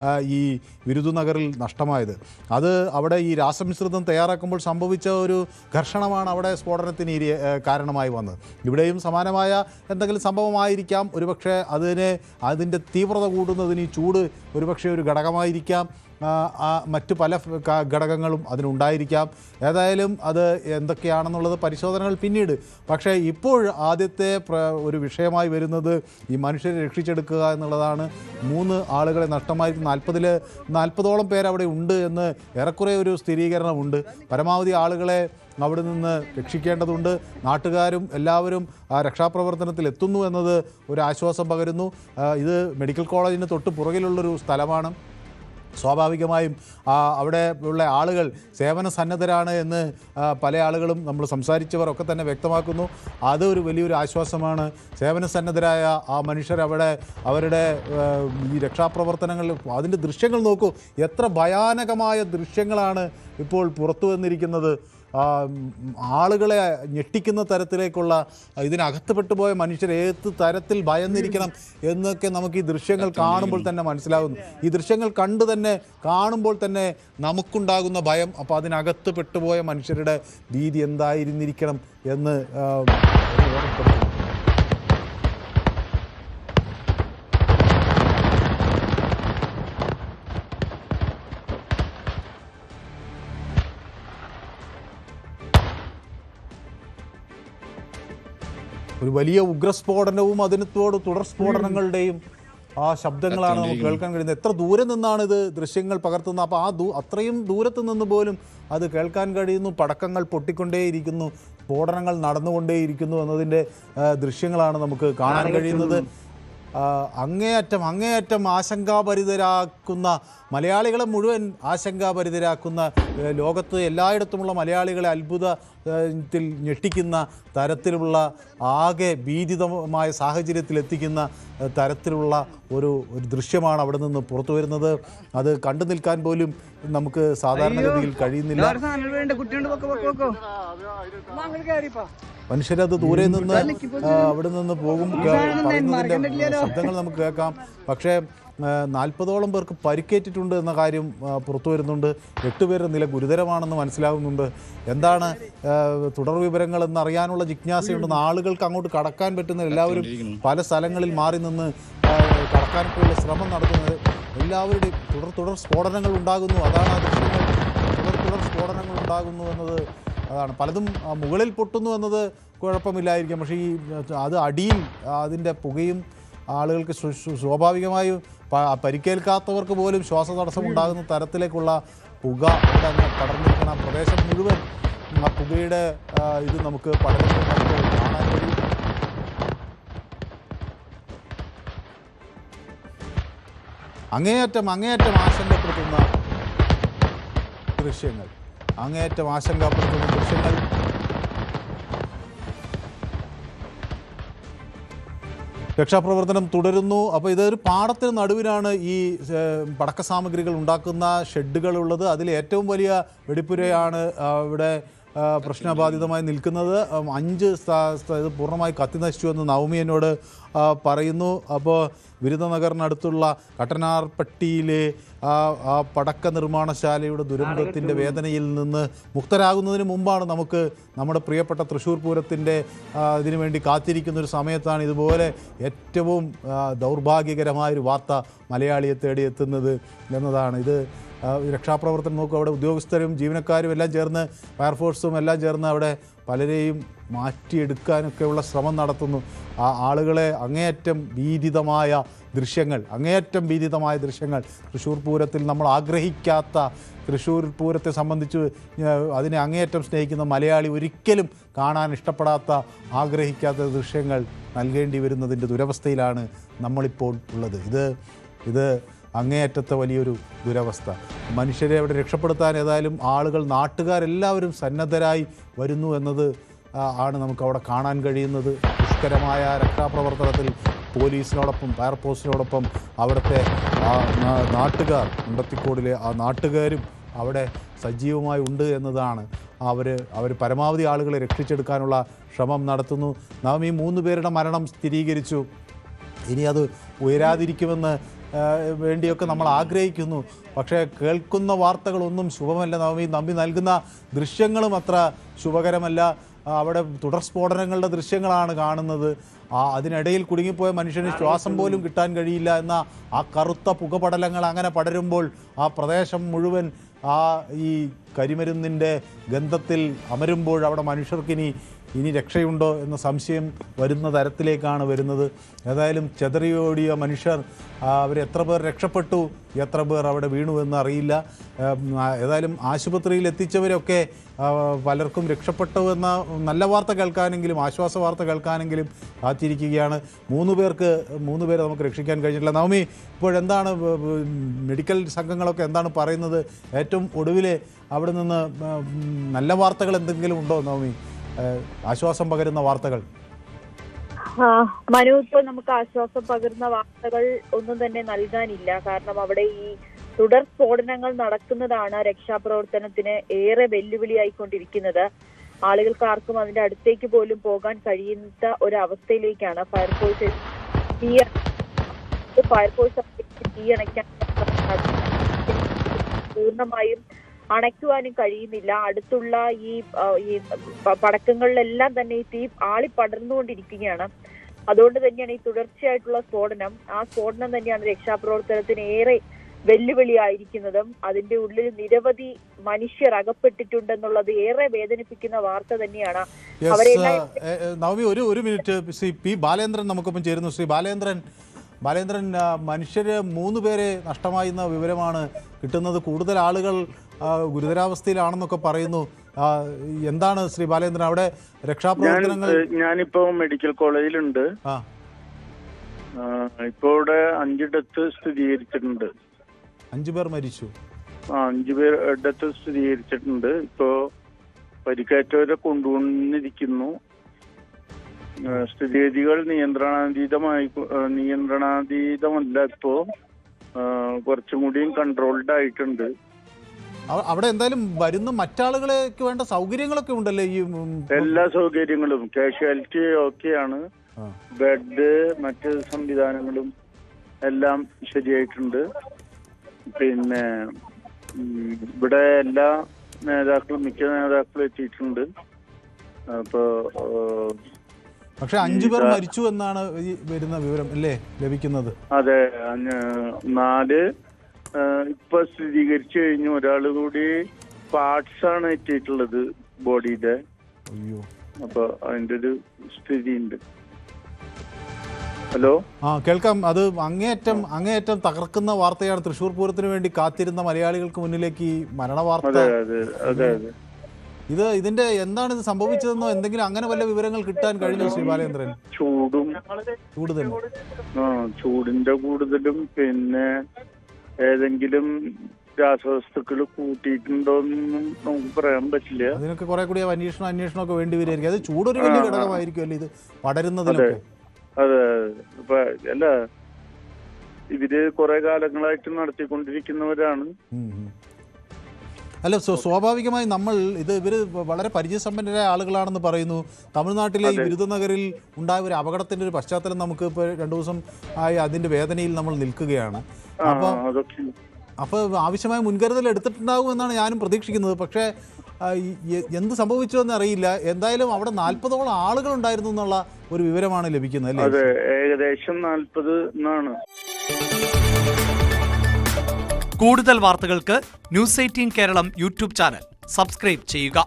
ഈ വിരുദുനഗറിൽ നഷ്ടമായത്. അത് അവിടെ ഈ രാസമിശ്രിതം തയ്യാറാക്കുമ്പോൾ സംഭവിച്ച ഒരു ഘർഷണമാണ് അവിടെ സ്ഫോടനത്തിന് കാരണമായി വന്നത്. ഇവിടെയും സമാനമായ എന്തെങ്കിലും സംഭവമായിരിക്കാം. ഒരുപക്ഷെ അതിൻ്റെ തീവ്രത കൂടുന്നതിന് ഈ ചൂട് ഒരുപക്ഷെ ഒരു ഘടകമായിരിക്കാം. മറ്റു പല ഘടകങ്ങളും അതിനുണ്ടായിരിക്കാം. ഏതായാലും അത് എന്തൊക്കെയാണെന്നുള്ളത് പരിശോധനകൾ പിന്നീട്. പക്ഷേ ഇപ്പോൾ ആദ്യത്തെ ഒരു വിഷയമായി വരുന്നത് ഈ മനുഷ്യരെ രക്ഷിച്ചെടുക്കുക എന്നുള്ളതാണ്. 3 ആളുകളെ നഷ്ടമായിരിക്കും. 40ഓളം പേരവിടെ ഉണ്ട് എന്ന് ഏറെക്കുറെ ഒരു സ്ഥിരീകരണമുണ്ട്. പരമാവധി ആളുകളെ അവിടെ നിന്ന് രക്ഷിക്കേണ്ടതുണ്ട്. നാട്ടുകാരും എല്ലാവരും രക്ഷാപ്രവർത്തനത്തിൽ എത്തുന്നു എന്നത് ഒരു ആശ്വാസം പകരുന്നു. ഇത് മെഡിക്കൽ കോളേജിന് തൊട്ട് പുറകിലുള്ളൊരു സ്ഥലമാണ്. സ്വാഭാവികമായും അവിടെ ഉള്ള ആളുകൾ സേവന സന്നദ്ധരാണ് എന്ന് പല ആളുകളും നമ്മൾ സംസാരിച്ചവരൊക്കെ തന്നെ വ്യക്തമാക്കുന്നു. അതൊരു വലിയൊരു ആശ്വാസമാണ്. സേവന സന്നദ്ധരായ ആ മനുഷ്യർ അവിടെ അവരുടെ ഈ രക്ഷാപ്രവർത്തനങ്ങളിൽ അതിൻ്റെ ദൃശ്യങ്ങൾ നോക്കൂ. എത്ര ഭയാനകമായ ദൃശ്യങ്ങളാണ് ഇപ്പോൾ പുറത്തു വന്നിരിക്കുന്നത്. ആളുകളെ ഞെട്ടിക്കുന്ന തരത്തിലേക്കുള്ള ഇതിനകത്ത് പെട്ടുപോയ മനുഷ്യർ ഏത് തരത്തിൽ ഭയന്നിരിക്കണം എന്നൊക്കെ നമുക്ക് ഈ ദൃശ്യങ്ങൾ കാണുമ്പോൾ തന്നെ മനസ്സിലാകുന്നു. ഈ ദൃശ്യങ്ങൾ കണ്ടു തന്നെ കാണുമ്പോൾ തന്നെ നമുക്കുണ്ടാകുന്ന ഭയം, അപ്പോൾ അതിനകത്ത് പെട്ടുപോയ മനുഷ്യരുടെ ഭീതി എന്തായിരുന്നിരിക്കണം എന്ന് ഓർമ്മപ്പെടുത്തുന്നു. ഒരു വലിയ ഉഗ്രസ്ഫോടനവും അതിനോട് തുടർ സ്ഫോടനങ്ങളുടെയും ശബ്ദങ്ങളാണ് നമുക്ക് കേൾക്കാൻ കഴിയുന്നത്. എത്ര ദൂരെ നിന്നാണ് ഇത് ദൃശ്യങ്ങൾ പകർത്തുന്നത്. അപ്പോൾ അത്രയും ദൂരത്ത് നിന്ന് പോലും അത് കേൾക്കാൻ കഴിയുന്നു. പടക്കങ്ങൾ പൊട്ടിക്കൊണ്ടേയിരിക്കുന്നു, സ്ഫോടനങ്ങൾ നടന്നുകൊണ്ടേയിരിക്കുന്നു എന്നതിൻ്റെ ദൃശ്യങ്ങളാണ് നമുക്ക് കാണാൻ കഴിയുന്നത്. അങ്ങേയറ്റം ആശങ്കാഭരിതരാക്കുന്ന, മലയാളികളെ മുഴുവൻ ആശങ്കാഭരിതരാക്കുന്ന, ലോകത്ത് എല്ലായിടത്തുമുള്ള മലയാളികളെ അത്ഭുതത്തിൽ ഞെട്ടിക്കുന്ന തരത്തിലുള്ള ആകെ ഭീതിതമായ സാഹചര്യത്തിലെത്തിക്കുന്ന തരത്തിലുള്ള ഒരു ദൃശ്യമാണ് അവിടെ നിന്ന് പുറത്തു വരുന്നത്. അത് കണ്ടു നിൽക്കാൻ പോലും നമുക്ക് സാധാരണഗതിയിൽ കഴിയുന്നില്ല. മനുഷ്യരത് ദൂരെ നിന്ന് അവിടെ നിന്ന് പറയുന്നതിൻ്റെ ശബ്ദങ്ങൾ നമുക്ക് കേൾക്കാം. പക്ഷേ 40ഓളം പേർക്ക് പരിക്കേറ്റിട്ടുണ്ട് എന്ന കാര്യം പുറത്തു വരുന്നുണ്ട്. 8 പേരുടെ നില ഗുരുതരമാണെന്ന് മനസ്സിലാകുന്നുണ്ട്. എന്താണ് തുടർ വിവരങ്ങൾ എന്നറിയാനുള്ള ജിജ്ഞാസയുണ്ടെന്ന്. ആളുകൾക്ക് അങ്ങോട്ട് കടക്കാൻ പറ്റുന്ന എല്ലാവരും പല സ്ഥലങ്ങളിൽ മാറി നിന്ന് കടക്കാനൊക്കെയുള്ള ശ്രമം നടത്തുന്നത്. എല്ലാവരുടെയും തുടർ സ്ഫോടനങ്ങൾ ഉണ്ടാകുന്നു. അതാണ് ആ ദൃശ്യങ്ങൾ. തുടർ സ്ഫോടനങ്ങൾ ഉണ്ടാകുന്നു എന്നത് അതാണ്. പലതും മുകളിൽ പൊട്ടുന്നു എന്നത് കുഴപ്പമില്ലായിരിക്കാം. പക്ഷേ അത് അടിയിൽ അതിൻ്റെ പുകയും ആളുകൾക്ക് സ്വാഭാവികമായും പരിക്കേൽക്കാത്തവർക്ക് പോലും ശ്വാസതടസ്സം ഉണ്ടാകുന്ന തരത്തിലേക്കുള്ള പുക അവിടെ അങ്ങനെ പടർന്നിരിക്കണം. പ്രദേശം മുഴുവൻ ആ പുകയുടെ ഇത് നമുക്ക് പടരുന്നത് നമുക്ക് കാണാൻ കഴിയും. അങ്ങേയറ്റം ആശങ്കപ്പെടുത്തുന്ന ദൃശ്യങ്ങൾ. രക്ഷാപ്രവർത്തനം തുടരുന്നു. അപ്പോൾ ഇതൊരു പാടത്തിന് നടുവിലാണ് ഈ പടക്ക സാമഗ്രികൾ ഉണ്ടാക്കുന്ന ഷെഡുകളുള്ളത്. അതിൽ ഏറ്റവും വലിയ വെടിപ്പുരയാണ് ഇവിടെ പ്രശ്നബാധിതമായി നിൽക്കുന്നത്. 5 ഇത് പൂർണ്ണമായി കത്തിനശിച്ചു എന്ന് നവമി എന്നോട് പറയുന്നു. അപ്പോൾ വിരുദനഗറിനടുത്തുള്ള കട്ടനാർപട്ടിയിലെ ആ പടക്ക നിർമ്മാണശാലയുടെ ദുരന്തത്തിൻ്റെ വേദനയിൽ നിന്ന് മുക്തരാകുന്നതിന് മുമ്പാണ് നമുക്ക് നമ്മുടെ പ്രിയപ്പെട്ട തൃശ്ശൂർ പൂരത്തിൻ്റെ ഇതിനു വേണ്ടി കാത്തിരിക്കുന്ന ഒരു സമയത്താണ് ഇതുപോലെ ഏറ്റവും ദൗർഭാഗ്യകരമായൊരു വാർത്ത മലയാളിയെ തേടി എത്തുന്നത് എന്നതാണ്. ഇത് രക്ഷാപ്രവർത്തനം നോക്കും. അവിടെ ഉദ്യോഗസ്ഥരും ജീവനക്കാരും എല്ലാം ചേർന്ന്, ഫയർഫോഴ്സും എല്ലാം ചേർന്ന് അവിടെ പലരെയും മാറ്റിയെടുക്കാനൊക്കെയുള്ള ശ്രമം നടത്തുന്നു. ആ ആളുകളെ അങ്ങേയറ്റം ഭീതിതമായ ദൃശ്യങ്ങൾ തൃശ്ശൂർ പൂരത്തിൽ നമ്മൾ ആഗ്രഹിക്കാത്ത, തൃശ്ശൂർ പൂരത്തെ സംബന്ധിച്ച് അതിനെ അങ്ങേയറ്റം സ്നേഹിക്കുന്ന മലയാളി ഒരിക്കലും കാണാൻ ഇഷ്ടപ്പെടാത്ത, ആഗ്രഹിക്കാത്ത ദൃശ്യങ്ങൾ നൽകേണ്ടി വരുന്നതിൻ്റെ ദുരവസ്ഥയിലാണ് നമ്മളിപ്പോൾ ഉള്ളത്. ഇത് അങ്ങേയറ്റത്തെ വലിയൊരു ദുരവസ്ഥ. മനുഷ്യരെ അവിടെ രക്ഷപ്പെടുത്താൻ ഏതായാലും നാട്ടുകാരെല്ലാവരും സന്നദ്ധരായി വരുന്നു എന്നത് ആണ് നമുക്കവിടെ കാണാൻ കഴിയുന്നത്. ദുഷ്കരമായ രക്ഷാപ്രവർത്തനത്തിൽ പോലീസിനോടൊപ്പം ഫയർഫോഴ്സിനോടൊപ്പം അവിടുത്തെ നാട്ടുകാർ, മുണ്ടത്തിക്കോടിലെ ആ നാട്ടുകാരും അവിടെ സജീവമായി ഉണ്ട് എന്നതാണ്. അവർ പരമാവധി ആളുകളെ രക്ഷിച്ചെടുക്കാനുള്ള ശ്രമം നടത്തുന്നു. നാം ഈ 3 പേരുടെ മരണം സ്ഥിരീകരിച്ചു. ഇനി അത് ഉയരാതിരിക്കുമെന്ന് വേണ്ടിയൊക്കെ നമ്മൾ ആഗ്രഹിക്കുന്നു. പക്ഷേ കേൾക്കുന്ന വാർത്തകളൊന്നും ശുഭമല്ല നവമി. നമ്പി നൽകുന്ന ദൃശ്യങ്ങളും അത്ര ശുഭകരമല്ല. അവിടെ തുടർ സ്ഫോടനങ്ങളുടെ ദൃശ്യങ്ങളാണ് കാണുന്നത്. അതിനിടയിൽ കുടുങ്ങിപ്പോയ മനുഷ്യന് ശ്വാസം പോലും കിട്ടാൻ കഴിയില്ല എന്ന ആ കറുത്ത പുകപടലങ്ങൾ അങ്ങനെ പടരുമ്പോൾ ആ പ്രദേശം മുഴുവൻ ഈ കരിമരുന്നിൻ്റെ ഗന്ധത്തിൽ അമരുമ്പോൾ അവിടെ മനുഷ്യർക്കിനി രക്ഷയുണ്ടോ എന്ന സംശയം വരുന്ന തരത്തിലേക്കാണ് വരുന്നത്. ഏതായാലും ചെതറിയോടിയ മനുഷ്യർ അവരെത്ര പേർ രക്ഷപ്പെട്ടു, എത്ര പേർ അവിടെ വീണു എന്ന് അറിയില്ല. ഏതായാലും ആശുപത്രിയിൽ എത്തിച്ചവരൊക്കെ പലർക്കും രക്ഷപ്പെട്ടു എന്ന നല്ല വാർത്ത കേൾക്കാനെങ്കിലും, ആശ്വാസ വാർത്ത കേൾക്കാനെങ്കിലും കാത്തിരിക്കുകയാണ്. മൂന്ന് പേരെ നമുക്ക് രക്ഷിക്കാൻ കഴിഞ്ഞിട്ടില്ല. നവമി, ഇപ്പോഴെന്താണ് മെഡിക്കൽ സംഘങ്ങളൊക്കെ എന്താണ് പറയുന്നത്? ഏറ്റവും ഒടുവിൽ അവിടെ നിന്ന് നല്ല വാർത്തകൾ എന്തെങ്കിലും ഉണ്ടോ നവമി? ആശ്വാസം പകരുന്ന വാർത്തകൾ? മനു, ഇപ്പോൾ നമുക്ക് ആശ്വാസം പകരുന്ന വാർത്തകൾ ഒന്നും തന്നെ നൽകാനില്ല. കാരണം അവിടെ ഈ തുടർ സ്ഫോടനങ്ങൾ നടക്കുന്നതാണ് രക്ഷാപ്രവർത്തനത്തിന് ഏറെ വെല്ലുവിളിയായിക്കൊണ്ടിരിക്കുന്നത്. ആളുകൾക്ക് ആർക്കും അതിന്റെ അടുത്തേക്ക് പോലും പോകാൻ കഴിയാത്ത ഒരവസ്ഥയിലേക്കാണ് ഫയർഫോഴ്സ് തീയണയ്ക്കാൻ പൂർണ്ണമായും അണയ്ക്കുവാനും കഴിയുന്നില്ല. അടുത്തുള്ള ഈ പടക്കങ്ങളിലെല്ലാം തന്നെ ഈ തീ ആളിപ്പടർന്നുകൊണ്ടിരിക്കുകയാണ്. അതുകൊണ്ട് തന്നെയാണ് ഈ തുടർച്ചയായിട്ടുള്ള സ്ഫോടനം. ആ സ്ഫോടനം തന്നെയാണ് രക്ഷാപ്രവർത്തനത്തിന് ഏറെ വെല്ലുവിളിയായിരിക്കുന്നതും. അതിന്റെ ഉള്ളിൽ നിരവധി മനുഷ്യർ അകപ്പെട്ടിട്ടുണ്ടെന്നുള്ളത് ഏറെ വേദനിപ്പിക്കുന്ന വാർത്ത തന്നെയാണ്. നവമി, ഒരു മിനിറ്റ്. ശ്രീ പി ബാലേന്ദ്രൻ നമുക്കൊപ്പം ചേരുന്നു. ശ്രീ ബാലേന്ദ്രൻ, മനുഷ്യര് 3 പേരെ നഷ്ടമായി എന്ന വിവരമാണ് കിട്ടുന്നത്. കൂടുതൽ ആളുകൾ ഗുരുതരാവസ്ഥയിലാണെന്നൊക്കെ പറയുന്നു. എന്താണ് ശ്രീ ബാലേന്ദ്രൻ അവിടെ രക്ഷാപ്രവർത്തനങ്ങൾ? ഞാനിപ്പോ മെഡിക്കൽ കോളേജിലുണ്ട്. ഇപ്പോ ഇവിടെ 5 ഡെത്ത് സ്ഥിരീകരിച്ചിട്ടുണ്ട്. 5 പേർ മരിച്ചു. 5 പേർ ഡെത്ത് സ്ഥിരീകരിച്ചിട്ടുണ്ട്. ഇപ്പോ പരിക്കേറ്റവരെ കൊണ്ടുവന്നിരിക്കുന്നു. സ്ഥിതിഗതികൾ നിയന്ത്രണാതീതമല്ല. ഇപ്പോ കുറച്ചും കൂടിയും കൺട്രോൾഡ് ആയിട്ടുണ്ട്. അവിടെ എന്തായാലും വരുന്ന മറ്റാളുകളേക്ക് വേണ്ട സൗകര്യങ്ങളൊക്കെ ഉണ്ടല്ലേ? ഈ എല്ലാ സൗകര്യങ്ങളും, കാഷ്വാലിറ്റി ഓക്കെയാണ്. ബെഡ്, മറ്റ് സംവിധാനങ്ങളും എല്ലാം ശരിയായിട്ടുണ്ട്. പിന്നെ ഇവിടെ എല്ലാ മിക്ക നേതാക്കളും എത്തിയിട്ടുണ്ട്. അപ്പോ പക്ഷെ 5 പേർ മരിച്ചു എന്നാണ് വരുന്ന വിവരം അല്ലേ ലഭിക്കുന്നത്? അതെ, 4 ഇപ്പൊ സ്ഥിരീകരിച്ചു കഴിഞ്ഞു. ഒരാൾ കൂടി പാർട്സ് ആണ് എത്തിയിട്ടുള്ളത് ബോഡിയുടെ. അപ്പൊ അതിന്റെ ഒരു സ്ഥിതി ഉണ്ട്. ഹലോ, കേൾക്കാം. അത് അങ്ങേയറ്റം തകർക്കുന്ന വാർത്തയാണ്. തൃശ്ശൂർ പൂരത്തിന് വേണ്ടി കാത്തിരുന്ന മലയാളികൾക്ക് മുന്നിലേക്ക് ഈ മരണവാർത്ത. ഇതിന്റെ എന്താണ് ഇത് സംഭവിച്ചതെന്നോ എന്തെങ്കിലും അങ്ങനെ വല്ല വിവരങ്ങൾ കിട്ടാൻ കഴിഞ്ഞു ശ്രീ ബാലേന്ദ്രൻ? ചൂടിന്റെ കൂടുതലും പിന്നെ ഏതെങ്കിലും രാസവസ്തുക്കൾ കൂട്ടിയിട്ടുണ്ടോന്നും നമുക്ക് പറയാൻ പറ്റില്ല. അതിനൊക്കെ കുറെ കൂടി അന്വേഷണം ഒക്കെ വേണ്ടി വരികയായിരിക്കും. അത് ചൂടൊരു വലിയ ഘടകമായിരിക്കും അല്ലേ ഇത് പടരുന്നതിലൊക്കെ? അതെ, ഇപ്പൊ അല്ല, ഇവര് കുറെ കാലങ്ങളായിട്ട് നടത്തിക്കൊണ്ടിരിക്കുന്നവരാണ്. അല്ല, സ്വാഭാവികമായി ഇവര് വളരെ പരിചയസമ്പന്നരായ ആളുകളാണെന്ന് പറയുന്നു. തമിഴ്നാട്ടിലെ ഈ വിരുദനഗറിൽ ഉണ്ടായ ഒരു അപകടത്തിന്റെ ഒരു പശ്ചാത്തലം നമുക്ക് ഇപ്പോൾ 2 ദിവസം ആയി അതിന്റെ വേദനയിൽ നമ്മൾ നിൽക്കുകയാണ്. അപ്പൊ ആവശ്യമായ മുൻകരുതൽ എടുത്തിട്ടുണ്ടാകും എന്നാണ് ഞാനും പ്രതീക്ഷിക്കുന്നത്. പക്ഷേ എന്ത് സംഭവിച്ചു എന്ന് അറിയില്ല. എന്തായാലും അവിടെ 40ഓളം ആളുകൾ ഉണ്ടായിരുന്നു എന്നുള്ള ഒരു വിവരമാണ് ലഭിക്കുന്നത് അല്ലേ? അതെ, ഏകദേശം 40 എന്നാണ്. കൂടുതൽ വാർത്തകൾക്ക് news 18 Keralam YouTube channel subscribe ചെയ്യുക.